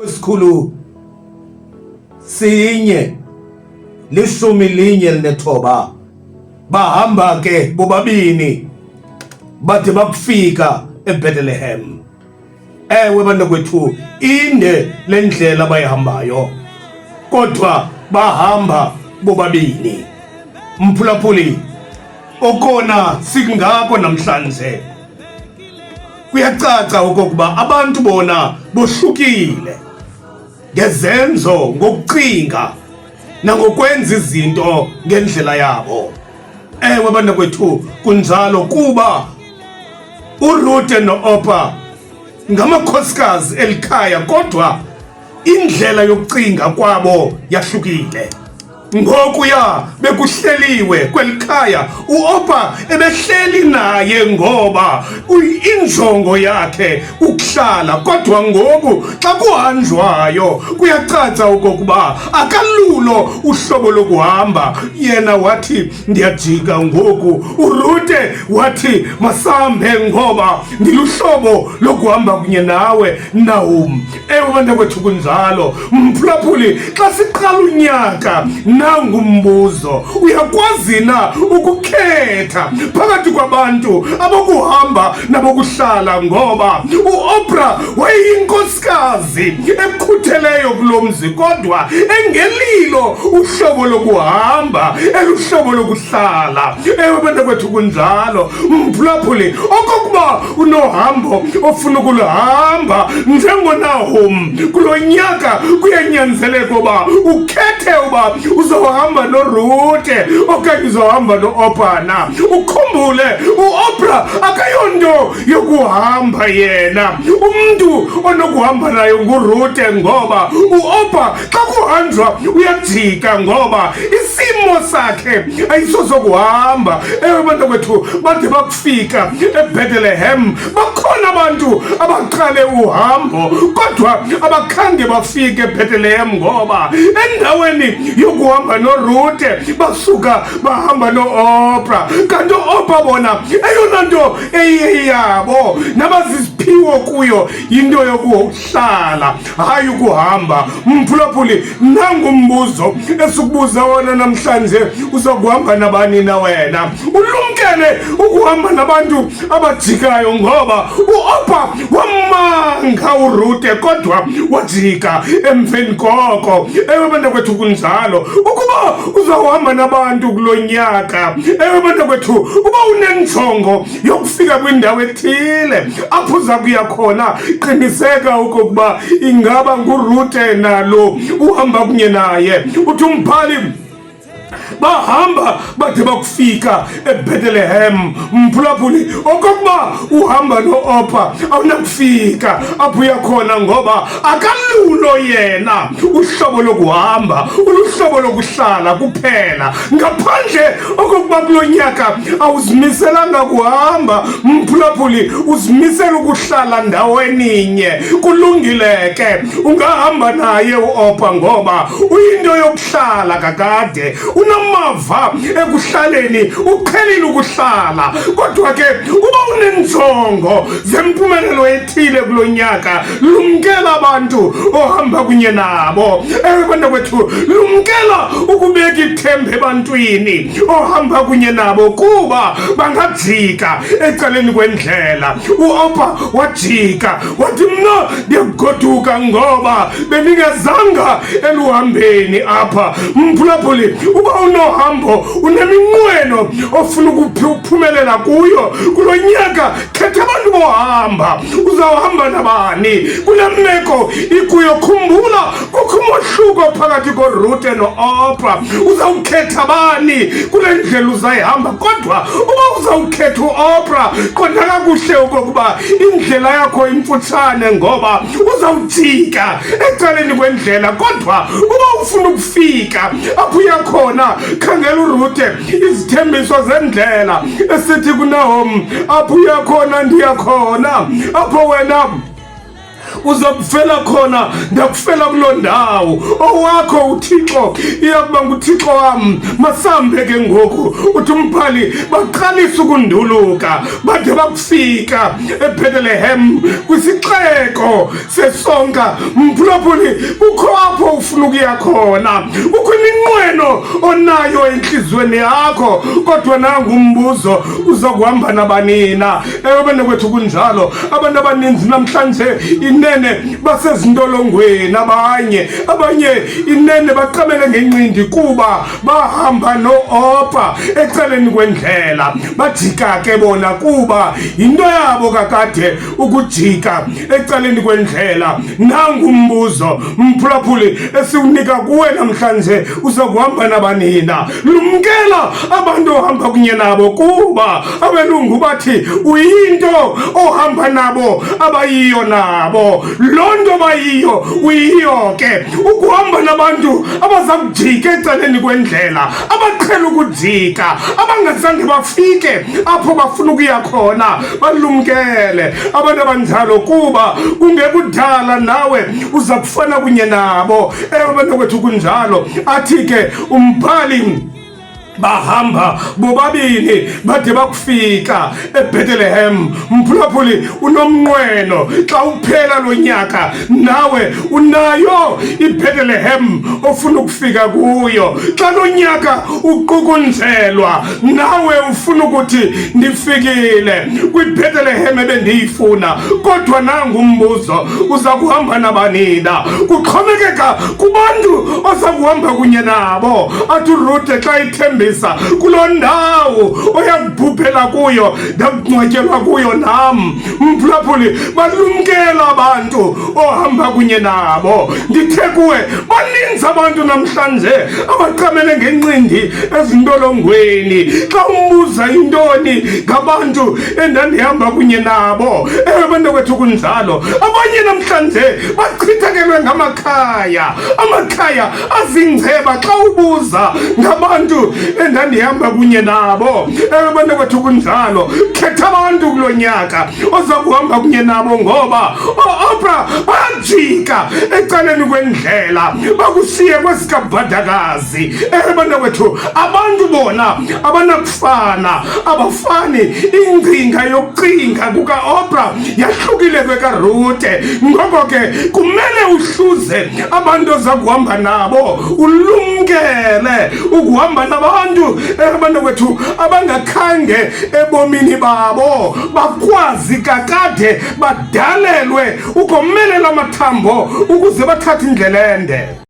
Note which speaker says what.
Speaker 1: kwesikhulu 1:19 bahamba ke bobabini bade bakufika eBethlehem. Ewe bantakwethu, inde lendlela bayihambayo, kodwa bahamba bobabini. Mphulaphuli, okona singako namhlanje kuyacaca okokuba abantu bona bohlukile ngezenzo, ngokucinga nangokwenza izinto ngendlela yabo. Ewe bantakwethu, kunjalo kuba uRuthe noOrpa ngamakhosikazi elikhaya, kodwa indlela yokucinga kwabo yahlukile. Ngokuya bekuhleliwe kwelikhaya, uOrpa ebehleli naye ngoba injongo yakhe ukuhlala, kodwa ngoku xa kuhanjwayo kuyacaca okokuba akalulo uhlobo lokuhamba. Yena wathi ndiyajika ngoku, uRuthe wathi masambe ngoba ndiluhlobo lokuhamba kunye nawe Naomi. Ewe bantakwethu, kunjalo mphulaphuli, xa siqala unyaka nangumbuzo, uyakwazi na ukukhetha phakathi kwabantu abokuhamba nabokuhlala? Ngoba uOrpa wayeyinkosikazi ekhutheleyo kulo mzi, kodwa engelilo uhlobo lokuhamba, eluhlobo lokuhlala. Ewe bantakwethu, kunjalo mphulaphuli, okokuba unohambo ofuna ukuluhamba njengoNaomi kulo nyaka, kuyanyanzeleka uba ukhethe uba uzohamba noRuthe okanye uzohamba noOrpa na. Ukhumbule uOrpa akayonto yokuhamba yena, umntu onokuhamba nayo nguRuthe, ngoba uOrpa xa kuhanjwa uyajika ngoba isimo sakhe ayisosokuhamba. Ewe bantakwethu, bade bakufika eBethlehem. Bakhona abantu abaqale uhambo kodwa abakhange bafike eBethlehem, ngoba endaweni yokuhamba noRuthe basuka bahamba noOrpa. Kanti uOrpa bona eyona nto eyeyabo nabaziziphiwo kuyo yinto yokuhlala, hayi ukuhamba. Mphulaphuli, nangumbuzo esikubuza wona namhlanje, uzokuhamba nabani na wena? Ulumkele ukuhamba nabantu abajikayo, ngoba uOrpa wamanga uRuthe kodwa wajika emveni koko. Ewe bantakwethu, kunjalo ukuba uzawuhamba nabantu kulo nyaka, ewe bantakwethu, uba unenjongo yokufika kwindawo ethile apho uza kuya khona, qiniseka okokuba ingaba nguRuthe nalo uhamba kunye naye. Uthi umbhali bahamba bade bakufika eBethlehem. Mphulaphuli, okokuba uhamba noOrpa awunakufika apho uyakhona, ngoba akalulo yena uhlobo lokuhamba, uluhlobo lokuhlala kuphela. Ngaphandle okokuba kulo nyaka awuzimiselanga kuhamba, mphulaphuli, uzimisela ukuhlala ndaweninye. Kulungile ke, ungahamba naye uOrpa ngoba uyinto yokuhlala kakade, unamava ekuhlaleni, uqhelile ukuhlala. Kodwa ke uba unenjongo zempumelelo ethile kulo nyaka, lumkela abantu ohamba kunye nabo. Ewe bantakwethu, lumkela ukubeka ithemba ebantwini ohamba kunye nabo, kuba bangajika ecaleni kwendlela. uOrpa wajika wathi mna ndiyagoduka ngoba bendingazanga eluhambeni apha. Mphulaphuli, uba unohambo, uneminqweno ofuna ukuphumelela kuyo kulo nyaka, khetha abantu bohamba. Uzawuhamba nabani kule meko ikuyo? Khumbula kukho umohluko phakathi koRuthe noOrpa. Uzawukhetha bani kule ndlela uzayihamba? Kodwa uba uzawukhetha uOrpa, qonda kakuhle okokuba indlela yakho imfutshane, ngoba uzawujika ecaleni kwendlela. Kodwa uba ufuna ukufika apho uyakhona, khangela uRuthe, izithembiso zendlela esithi kuNaomi, apho uyakhona ndiyakhona, apho wena uzakufela khona, ndakufela kuloo ndawo. Owakho uThixo iyakuba nguThixo wam. Masambe ke ngoku. Uthi umbhali baqalisa ukunduluka bade bakufika eBethlehem kwisixeko sesonka. Mphulaphuli, kukho apho ufuna ukuya khona, kukho iminqweno onayo enhliziyweni yakho, kodwa nangu umbuzo, uza kuhamba nabani na? Bana kwethu kunjalo. Abantu abaninzi namhlanje inene basezindolongweni, abanye inene baqamele ngencindi kuba bahamba no-Oprah ecaleni kwendlela. Bajika ke bona kuba into yabo kakade ukujika ecaleni kwendlela. Nangu umbuzo, mphulaphuli, esiwunika kuwe namhlanje, uza kuhamba nabani na? Lumkela abantu ohamba kunye nabo, kuba abelungu bathi uyinto ohamba nabo abayiyo nabo. Loo nto bayiyo uyiyo ke. Ukuhamba nabantu abaza kujika ecaleni kwendlela, abaqhela ukujika, abangazange bafike apho bafuna ukuya khona. Balumkele abantu abanjalo, kuba kungekudala nawe uza kufana kunye nabo. Abantu kwethu kunjalo. Athi ke umbhali bahamba bobabili bade bakufika eBethlehem. Mphulaphuli, unomnqweno. Xa uphela lo nyaka nawe unayo iBethlehem ofuna ukufika kuyo. Xa lo nyaka uqukunjelwa nawe ufuna ukuthi ndifikile kwiBethlehem ebendiyifuna. Kodwa nangu umbuzo, uza kuhamba nabani na? Kuxhomekeka kubantu oza kuhamba kunye nabo. Athi uRuthe xa ithembe kuloo ndawo oyakubhuphela kuyo, ndakungcwatyelwa kuyo nam. Mphulaphuli, balumkela abantu ohamba kunye nabo. Ndithe kuwe, baninzi abantu namhlanje abaqamele ngencindi ezindolongweni. Xa umbuza intoni ngabantu endandihamba kunye nabo, abantu kwethu kunjalo. Abanye namhlanje bachithakelwe ngamakhaya, amakhaya azingceba. Xa ubuza ngabantu endandihamba kunye nabo, abantu kwethu kunjalo. Khetha abantu kulo nyaka oza kuhamba kunye nabo, ngoba o-Oprah bayajika ecaleni kwendlela bakushiye kwesikabhadakazi. Abantu kwethu, abantu bona abanakufana, abafani. Ingcinga yokucinga kuka-Oprah yahlukile kwekaRuthe. Ngoko ke kumele uhluze abantu oza kuhamba nabo, ulumkele ukuhamba nabantu abantu kwethu abangakhange ebomini babo bakwazi kakade badalelwe ukomelela amathambo ukuze bathathe indlela ende.